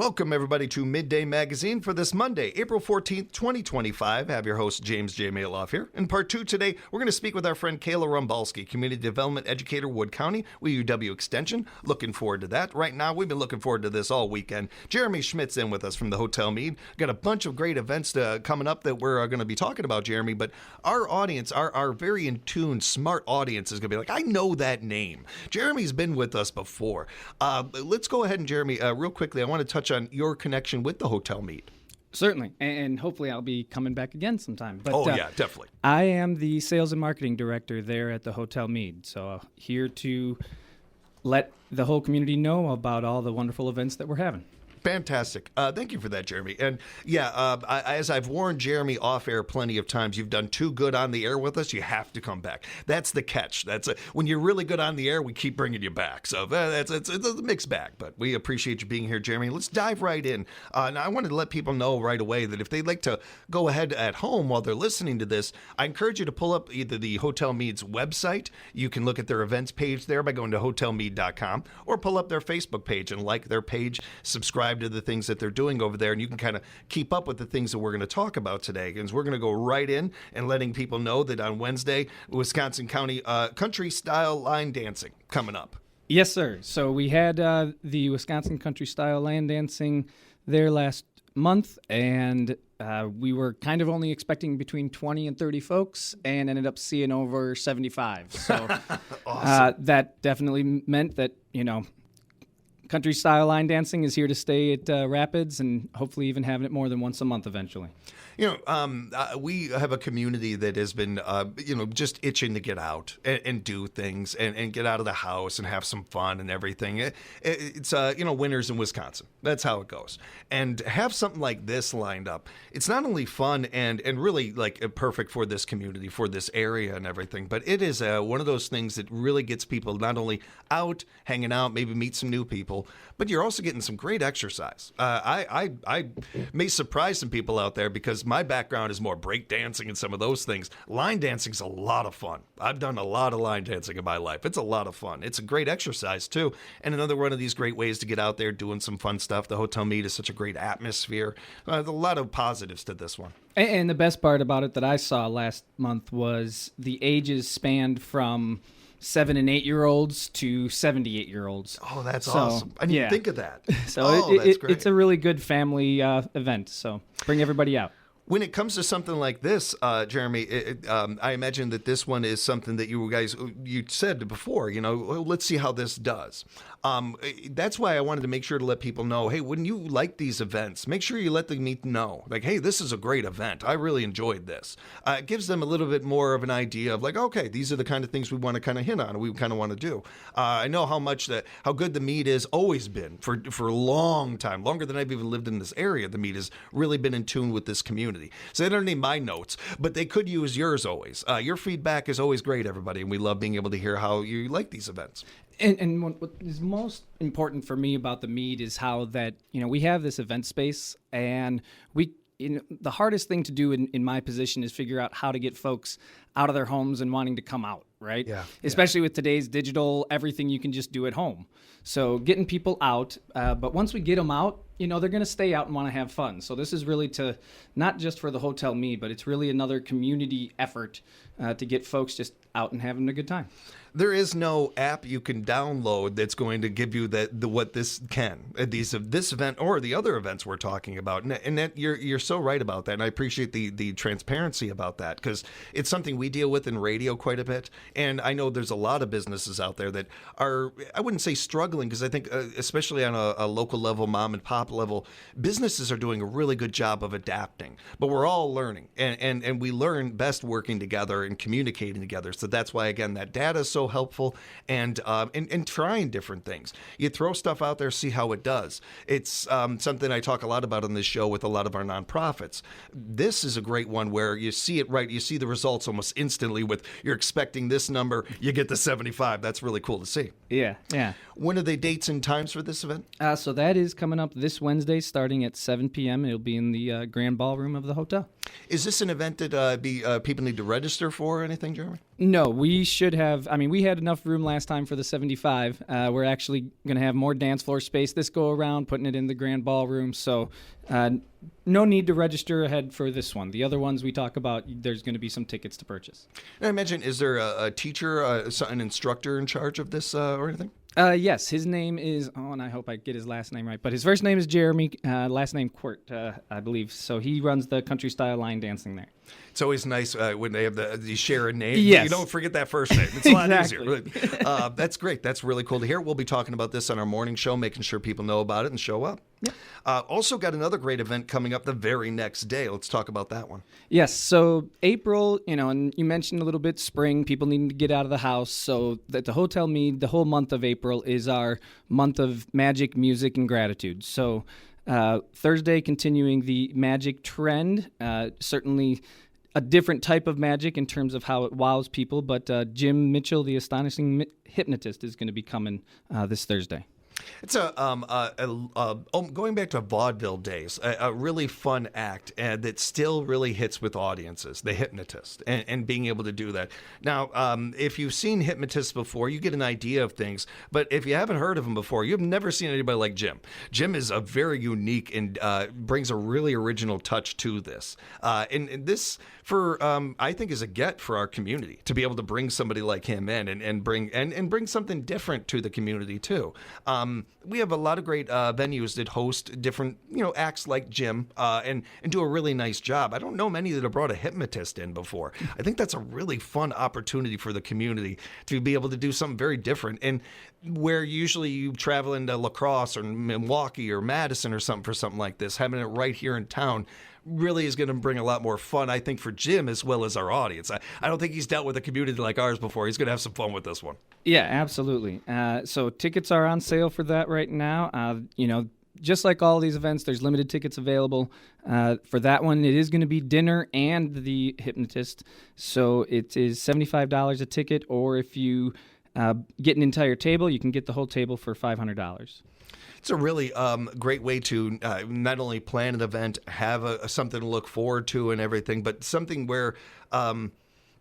Welcome, everybody, to Midday Magazine for this Monday, April 14th, 2025. I have your host, James J. Maloff here. In part two today, we're going to speak with our friend Kayla Rumbalski, Community Development Educator, Wood County, with UW Extension. Looking forward to that. Right now, we've been looking forward to this all weekend. Jeremy Schmidt's in with us from the Hotel Mead. Got a bunch of great events coming up that we're going to be talking about, Jeremy, but our audience, our very in tune, smart audience is going to be like, I know that name. Jeremy's been with us before. Let's go ahead and, Jeremy, real quickly, I want to touch on your connection with the Hotel Mead. Certainly, and hopefully I'll be coming back again sometime. But, yeah, definitely. I am the sales and marketing director there at the Hotel Mead, so here to let the whole community know about all the wonderful events that we're having. Fantastic. Thank you for that, Jeremy. And yeah, as I've warned Jeremy off air plenty of times, you've done too good on the air with us. You have to come back. That's the catch. When you're really good on the air, we keep bringing you back. So it's a mixed bag, but we appreciate you being here, Jeremy. Let's dive right in. Now, I wanted to let people know right away that if they'd like to go ahead at home while they're listening to this, I encourage you to pull up either the Hotel Mead's website. You can look at their events page there by going to hotelmead.com, or pull up their Facebook page and like their page, subscribe to the things that they're doing over there, and you can kind of keep up with the things that we're going to talk about today. And we're going to go right in and letting people know that on Wednesday, Wisconsin County country style line dancing coming up. Yes, sir. So we had the Wisconsin country style line dancing there last month, and we were kind of only expecting between 20 and 30 folks and ended up seeing over 75. So Awesome. That definitely meant that, country style line dancing is here to stay at Rapids, and hopefully even having it more than once a month eventually. We have a community that has been, just itching to get out and do things and get out of the house and have some fun and everything. It's winters in Wisconsin. That's how it goes. And have something like this lined up. It's not only fun and really like perfect for this community, for this area and everything, but it is one of those things that really gets people not only out, hanging out, maybe meet some new people, but you're also getting some great exercise. I may surprise some people out there because my background is more break dancing and some of those things. Line dancing is a lot of fun. I've done a lot of line dancing in my life. It's a lot of fun. It's a great exercise too. And another one of these great ways to get out there doing some fun stuff. The Hotel Mead is such a great atmosphere. There's a lot of positives to this one. And the best part about it that I saw last month was the ages spanned from 7 and 8-year-olds to 78-year-olds. Oh, that's awesome. I didn't think of that. So that's great. It's a really good family event. So bring everybody out. When it comes to something like this, Jeremy, I imagine that this one is something that you said before, let's see how this does. That's why I wanted to make sure to let people know, hey, when you like these events, make sure you let them know, like, hey, this is a great event. I really enjoyed this. It gives them a little bit more of an idea of like, okay, these are the kind of things we want to kind of hint on, we kind of want to do. I know how good the Mead has always been for a long time, longer than I've even lived in this area. The Mead has really been in tune with this community. So they don't need my notes, but they could use yours always. Your feedback is always great, everybody, and we love being able to hear how you like these events. And what is most important for me about the Mead is how that, we have this event space, and the hardest thing to do in my position is figure out how to get folks out of their homes and wanting to come out, right? Yeah. Especially with today's digital, everything you can just do at home. So getting people out, but once we get them out, they're going to stay out and want to have fun. So this is really to, not just for the Hotel Mead, but it's really another community effort to get folks just out and having a good time. There is no app you can download that's going to give you what this can. This event or the other events we're talking about, and that you're so right about that. And I appreciate the transparency about that, because it's something we deal with in radio quite a bit. And I know there's a lot of businesses out there that are, I wouldn't say struggling, because I think especially on a local level, mom and pop level, businesses are doing a really good job of adapting. But we're all learning, and we learn best working together and communicating together. So that's why, again, that data is so helpful, and trying different things. You throw stuff out there, see how it does. It's something I talk a lot about on this show with a lot of our nonprofits. This is a great one where you see it right. You see the results almost instantly with, you're expecting this number, you get the 75. That's really cool to see. Yeah. When are the dates and times for this event? So that is coming up this this Wednesday starting at 7 p.m. It'll be in the Grand Ballroom of the hotel. Is this an event that people need to register for or anything, Jeremy? No, we should have. I mean, we had enough room last time for the 75. We're actually going to have more dance floor space this go around, putting it in the Grand Ballroom. So no need to register ahead for this one. The other ones we talk about, there's going to be some tickets to purchase. And I imagine, is there a teacher, an instructor in charge of this or anything? Yes, his name is, and I hope I get his last name right, but his first name is Jeremy, last name Quirt, I believe. So he runs the country style line dancing there. It's always nice when they have the share a name. Yes. You don't forget that first name. It's a lot Exactly. easier. That's great. That's really cool to hear. We'll be talking about this on our morning show, making sure people know about it and show up. Yep. Also got another great event coming up the very next day. Let's talk about that one. Yes, so April, and you mentioned a little bit spring, people needing to get out of the house. So at the Hotel Mead, the whole month of April is our month of magic, music, and gratitude. So Thursday, continuing the magic trend, certainly a different type of magic in terms of how it wows people. But Jim Mitchell, the astonishing hypnotist, is going to be coming this Thursday. It's going back to vaudeville days, a really fun act that still really hits with audiences, the hypnotist, and being able to do that. Now, if you've seen hypnotists before, you get an idea of things, but if you haven't heard of them before, you've never seen anybody like Jim. Jim is a very unique and brings a really original touch to this. And this, I think, is a get for our community to be able to bring somebody like him in and bring something different to the community too. We have a lot of great venues that host different, acts like Jim and do a really nice job. I don't know many that have brought a hypnotist in before. I think that's a really fun opportunity for the community to be able to do something very different. And where usually you travel into La Crosse or Milwaukee or Madison or something for something like this, having it right here in town really is going to bring a lot more fun, I think, for Jim as well as our audience. I don't think he's dealt with a community like ours before. He's going to have some fun with this one. Yeah, absolutely. So tickets are on sale for that right now. Just like all these events, there's limited tickets available. For that one, it is going to be dinner and the hypnotist. So it is $75 a ticket, or if you get an entire table, you can get the whole table for $500. It's a really great way to not only plan an event, have something to look forward to and everything, but something where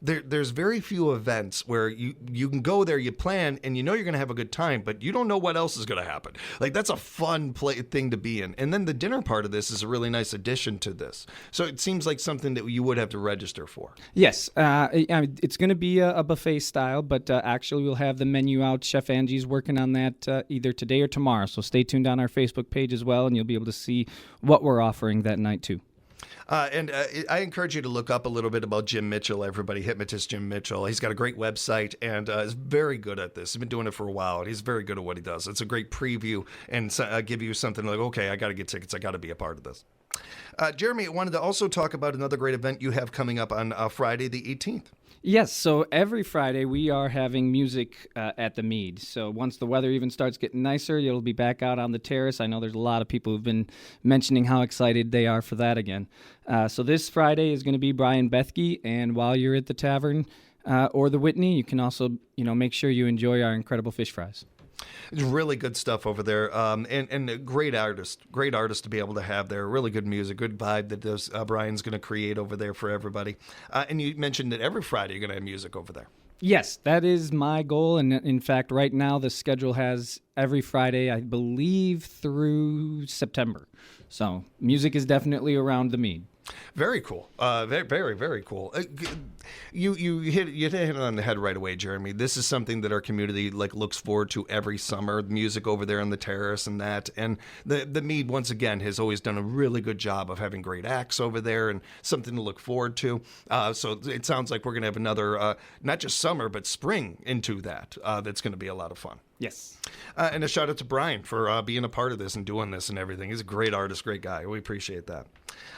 there's very few events where you can go there, you plan, and you're going to have a good time, but you don't know what else is going to happen. Like, that's a fun thing to be in. And then the dinner part of this is a really nice addition to this. So it seems like something that you would have to register for. Yes. It's going to be a buffet style, but actually we'll have the menu out. Chef Angie's working on that either today or tomorrow. So stay tuned on our Facebook page as well, and you'll be able to see what we're offering that night too. And I encourage you to look up a little bit about Jim Mitchell, everybody, hypnotist Jim Mitchell. He's got a great website and is very good at this. He's been doing it for a while, and he's very good at what he does. It's a great preview and give you something like, okay, I got to get tickets. I got to be a part of this. Jeremy, I wanted to also talk about another great event you have coming up on Friday the 18th. Yes, so every Friday we are having music at the Mead. So once the weather even starts getting nicer, you'll be back out on the terrace. I know there's a lot of people who've been mentioning how excited they are for that again. So this Friday is going to be Brian Bethke, and while you're at the tavern or the Whitney, you can also make sure you enjoy our incredible fish fries. It's really good stuff over there, and a great artist to be able to have there. Really good music, good vibe that Brian's going to create over there for everybody. And you mentioned that every Friday you're going to have music over there. Yes, that is my goal, and in fact, right now the schedule has every Friday, I believe, through September. So music is definitely around the Mead. Very cool. Very, very, very cool. You hit it on the head right away, Jeremy. This is something that our community looks forward to every summer. The music over there on the terrace and that. And the Mead, once again, has always done a really good job of having great acts over there and something to look forward to. So it sounds like we're going to have another, not just summer, but spring into that. That's going to be a lot of fun. Yes. And a shout out to Brian for being a part of this and doing this and everything. He's a great artist, great guy. We appreciate that.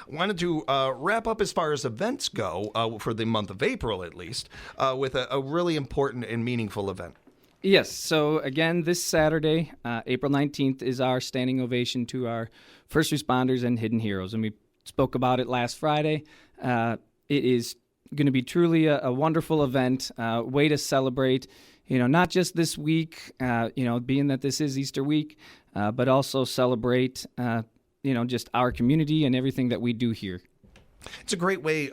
Wanted to wrap up as far as events go for the month of April, at least, with a really important and meaningful event. Yes. So again, this Saturday, April 19th, is our standing ovation to our first responders and hidden heroes. And we spoke about it last Friday. It is going to be truly a wonderful event, way to celebrate not just this week, being that this is Easter week, but also celebrate, just our community and everything that we do here. It's a great way.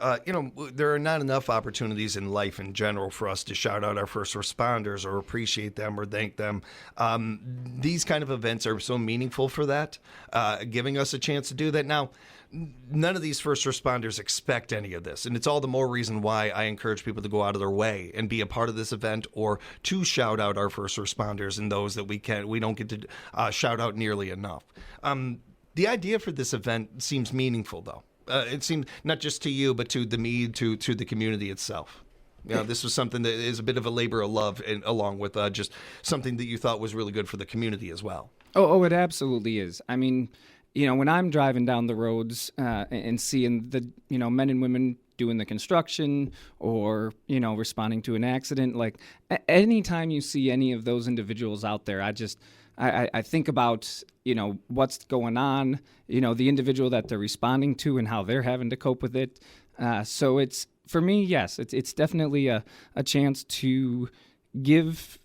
There are not enough opportunities in life in general for us to shout out our first responders or appreciate them or thank them. These kind of events are so meaningful for that, giving us a chance to do that. Now, none of these first responders expect any of this, and it's all the more reason why I encourage people to go out of their way and be a part of this event or to shout out our first responders and those that we don't get to shout out nearly enough. The idea for this event seems meaningful, though. It seemed not just to you, but to the Mead, to the community itself. This was something that is a bit of a labor of love, and along with just something that you thought was really good for the community as well. Oh, it absolutely is. I mean, when I'm driving down the roads and seeing the, men and women doing the construction or, responding to an accident, like anytime you see any of those individuals out there, I think about, what's going on, the individual that they're responding to and how they're having to cope with it. So it's, for me, yes, it's definitely a chance to give,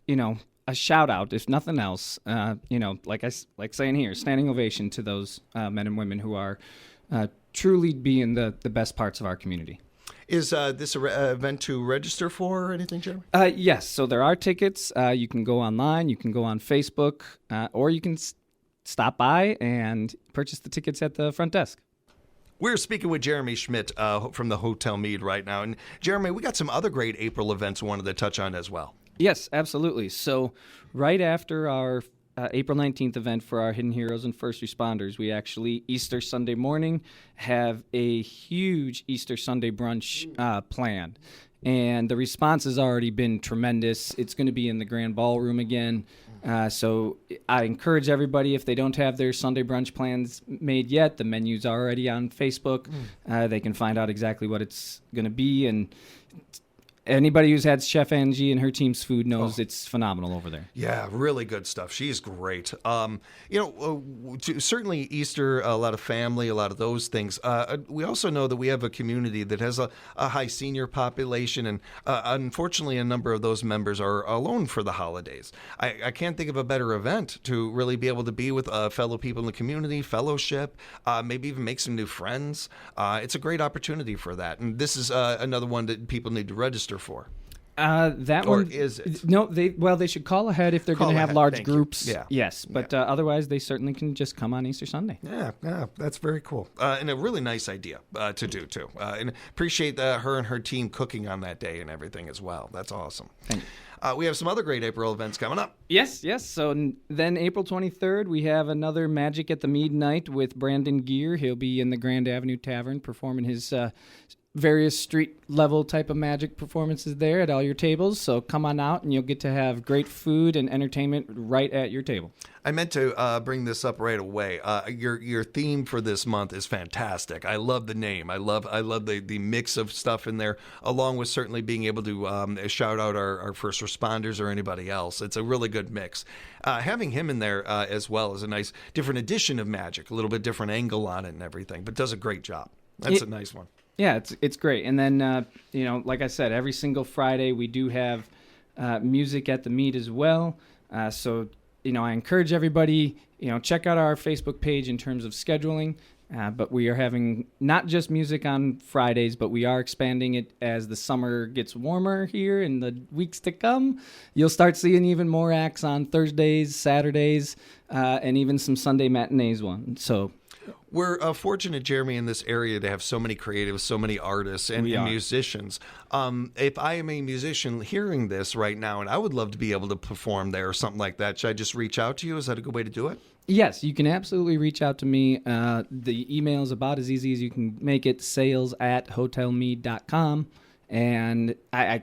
a shout out, if nothing else, like saying here, standing ovation to those men and women who are truly being the best parts of our community. Is this an event to register for or anything, Jeremy? Yes. So there are tickets. You can go online. You can go on Facebook, or you can stop by and purchase the tickets at the front desk. We're speaking with Jeremy Schmidt from the Hotel Mead right now. And Jeremy, we got some other great April events we wanted to touch on as well. Yes, absolutely. So right after our April 19th event for our Hidden Heroes and First Responders, we actually, Easter Sunday morning, have a huge Easter Sunday brunch planned. And the response has already been tremendous. It's going to be in the Grand Ballroom again. So I encourage everybody, if they don't have their Sunday brunch plans made yet, the menu's already on Facebook. They can find out exactly what it's going to be. And anybody who's had Chef Angie and her team's food knows it's phenomenal over there. Yeah, really good stuff. She's great. Certainly Easter, a lot of family, a lot of those things. We also know that we have a community that has a high senior population, and unfortunately a number of those members are alone for the holidays. I can't think of a better event to really be able to be with fellow people in the community, fellowship, maybe even make some new friends. It's a great opportunity for that. And this is another one that people need to register for. That or one is it? No, they should call ahead if they're going to have large Thank groups. you. Yeah. Yes, but otherwise they certainly can just come on Easter Sunday. Yeah, that's very cool. And a really nice idea to do too. And appreciate her and her team cooking on that day and everything as well. That's awesome. Thank you. We have some other great April events coming up. Yes. So then April 23rd, we have another Magic at the Mead night with Brandon Gear. He'll be in the Grand Avenue Tavern performing his various street level type of magic performances there at all your tables. So come on out and you'll get to have great food and entertainment right at your table. I meant to bring this up right away. Your theme for this month is fantastic. I love the name. I love the mix of stuff in there, along with certainly being able to shout out our first responders or anybody else. It's a really good mix. Having him in there as well is a nice different edition of magic, a little bit different angle on it and everything, but does a great job. That's a nice one. Yeah, it's great. And then, like I said, every single Friday we do have music at the Mead as well. So, I encourage everybody, check out our Facebook page in terms of scheduling. But we are having not just music on Fridays, but we are expanding it as the summer gets warmer here in the weeks to come. You'll start seeing even more acts on Thursdays, Saturdays, and even some Sunday matinees one. So we're fortunate, Jeremy, in this area to have so many creatives, so many artists and musicians. If I am a musician hearing this right now and I would love to be able to perform there or something like that, should I just reach out to you? Is that a good way to do it? Yes, you can absolutely reach out to me. The email is about as easy as you can make it, sales@hotelmead.com. And I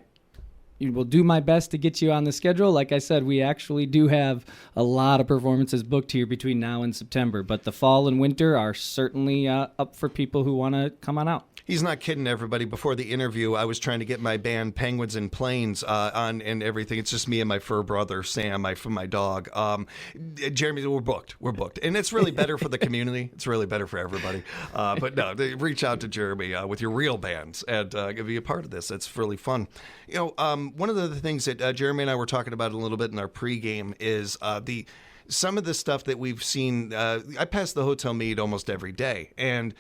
will do my best to get you on the schedule. Like I said, we actually do have a lot of performances booked here between now and September, but the fall and winter are certainly up for people who want to come on out. He's not kidding, everybody. Before the interview, I was trying to get my band Penguins and Planes on and everything. It's just me and my fur brother, Sam, my dog. Jeremy, we're booked. And it's really better for the community. It's really better for everybody. But no, reach out to Jeremy with your real bands and be a part of this. It's really fun. one of the things that Jeremy and I were talking about a little bit in our pregame is some of the stuff that we've seen. I pass the Hotel Mead almost every day, and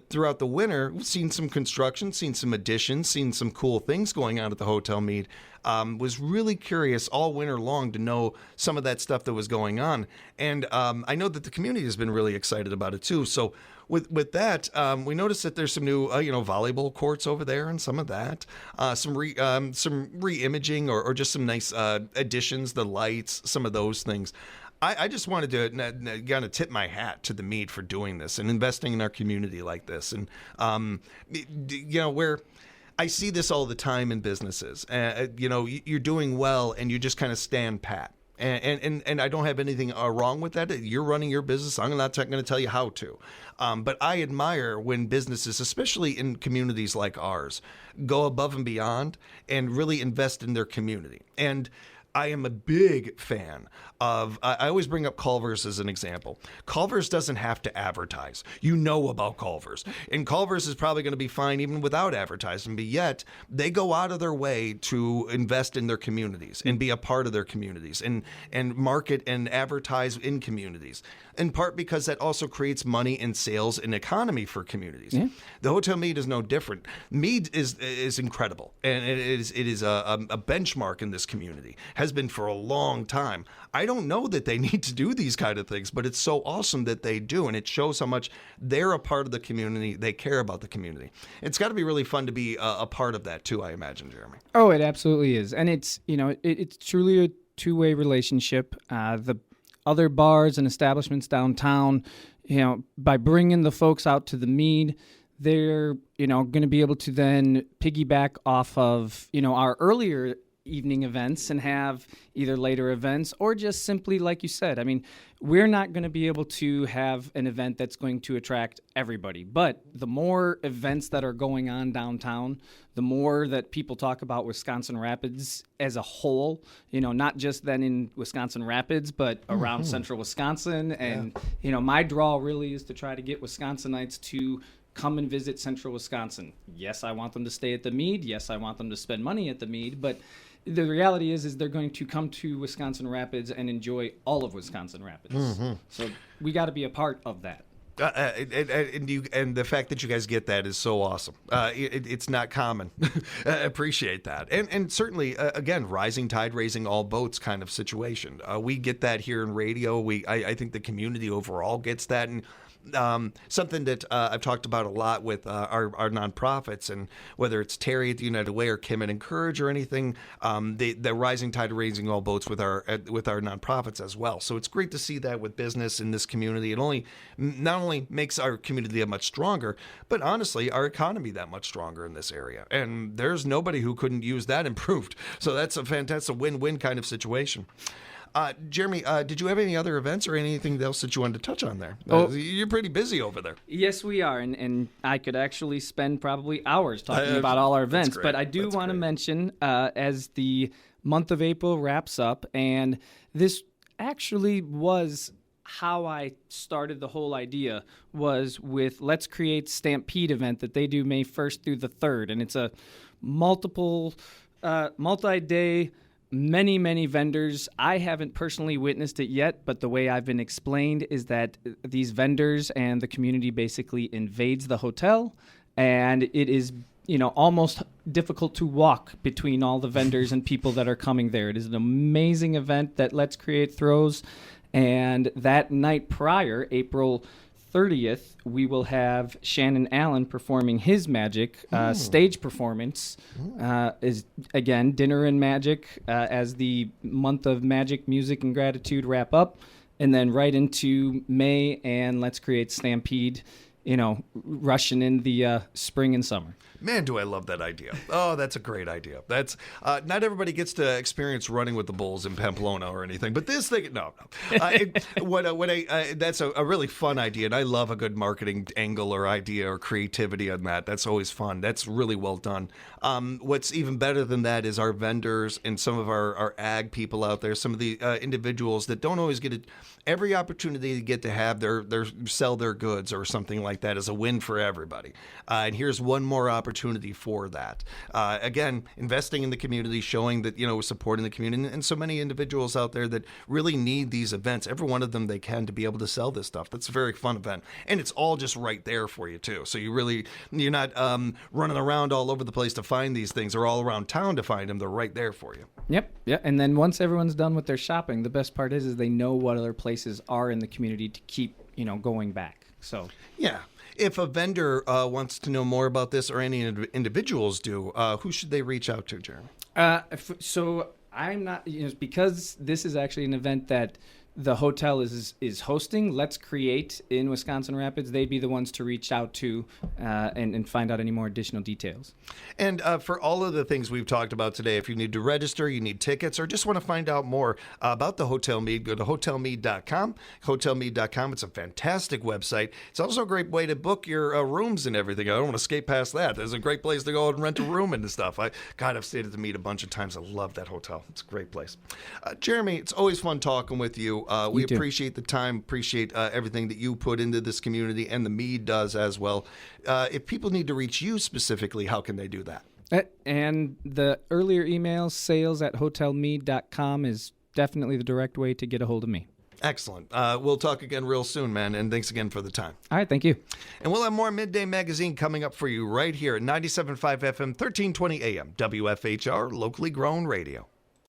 throughout the winter, we've seen some construction, seen some additions, seen some cool things going on at the Hotel Mead. Was really curious all winter long to know some of that stuff that was going on, and I know that the community has been really excited about it too. So with that, we noticed that there's some new volleyball courts over there, and some of that, some re-imaging or just some nice additions, the lights, some of those things. I just wanted to kind of tip my hat to the Mead for doing this and investing in our community like this. And, where I see this all the time in businesses, you're doing well and you just kind of stand pat. And I don't have anything wrong with that. You're running your business. I'm not going to tell you how to. But I admire when businesses, especially in communities like ours, go above and beyond and really invest in their community. And I am a big fan of, I always bring up Culver's as an example. Culver's doesn't have to advertise. You know about Culver's. And Culver's is probably going to be fine even without advertising, but yet they go out of their way to invest in their communities and be a part of their communities and market and advertise in communities. In part because that also creates money and sales and economy for communities. Yeah. The Hotel Mead is no different. Mead is incredible, and it is a benchmark in this community. Has been for a long time. I don't know that they need to do these kind of things, but it's so awesome that they do, and it shows how much they're a part of the community. They care about the community. It's got to be really fun to be a part of that too, I imagine, Jeremy. Oh, it absolutely is, and it's it's truly a two-way relationship. The other bars and establishments downtown, by bringing the folks out to the Mead, they're going to be able to then piggyback off of our earlier evening events and have either later events or just simply, like you said, I mean, we're not going to be able to have an event that's going to attract everybody, but the more events that are going on downtown, the more that people talk about Wisconsin Rapids as a whole, not just then in Wisconsin Rapids, but around central Wisconsin. And, my draw really is to try to get Wisconsinites to come and visit central Wisconsin. Yes, I want them to stay at the Mead. Yes, I want them to spend money at the Mead, but the reality is they're going to come to Wisconsin Rapids and enjoy all of Wisconsin Rapids. Mm-hmm. So we got to be a part of that. And the fact that you guys get that is so awesome. It's not common. I appreciate that. And certainly, again, rising tide raising all boats kind of situation. We get that here in radio. I think the community overall gets that. And something that I've talked about a lot with our nonprofits, and whether it's Terry at the United Way or Kim at Encourage or anything, the rising tide raising all boats with our nonprofits as well. So it's great to see that with business in this community. It not only makes our community that much stronger, but honestly, our economy that much stronger in this area. And there's nobody who couldn't use that improved. So that's a fantastic win-win kind of situation. Jeremy, did you have any other events or anything else that you wanted to touch on there? You're pretty busy over there. Yes, we are, and I could actually spend probably hours talking about all our events. But I do want to mention, as the month of April wraps up, and this actually was how I started the whole idea, was with Let's Create Stampede event that they do May 1st through the 3rd, and it's a multi-day, many vendors. I haven't personally witnessed it yet, but the way I've been explained is that these vendors and the community basically invades the hotel, and it is almost difficult to walk between all the vendors and people that are coming there. It is an amazing event that Let's Create throws, and that night prior, April 30th, we will have Shannon Allen performing his magic stage performance. Is again Dinner and Magic as the month of magic, music, and gratitude wrap up, and then right into May and Let's Create Stampede. Rushing in the spring and summer. Man, do I love that idea. Oh, that's a great idea. That's not everybody gets to experience running with the bulls in Pamplona or anything, but this thing, no. That's a really fun idea, and I love a good marketing angle or idea or creativity on that. That's always fun. That's really well done. What's even better than that is our vendors and some of our ag people out there, some of the individuals that don't always get every opportunity to get to have their sell their goods or something like like that is a win for everybody. And here's one more opportunity for that. Again, investing in the community, showing that, supporting the community, and so many individuals out there that really need these events, every one of them they can, to be able to sell this stuff. That's a very fun event. And it's all just right there for you, too. So you're not running around all over the place to find these things, or all around town to find them. They're right there for you. Yep. And then once everyone's done with their shopping, the best part is they know what other places are in the community to keep, going back. So yeah. If a vendor wants to know more about this, or any individuals do, who should they reach out to, Jeremy? So I'm not, because this is actually an event that the hotel is hosting. Let's Create in Wisconsin Rapids. They'd be the ones to reach out to and find out any more additional details. And for all of the things we've talked about today, if you need to register, you need tickets, or just want to find out more about the Hotel Mead, go to hotelmead.com. Hotelmead.com. It's a fantastic website. It's also a great way to book your rooms and everything. I don't want to skate past that. There's a great place to go and rent a room and stuff. I've stayed at the Mead a bunch of times. I love that hotel. It's a great place. Jeremy, it's always fun talking with you. We appreciate the time, appreciate everything that you put into this community, and the Mead does as well. If people need to reach you specifically, how can they do that? And the earlier email, sales@hotelmead.com, is definitely the direct way to get a hold of me. Excellent. We'll talk again real soon, man, and thanks again for the time. All right, thank you. And we'll have more Midday Magazine coming up for you right here at 97.5 FM, 1320 AM, WFHR, locally grown radio.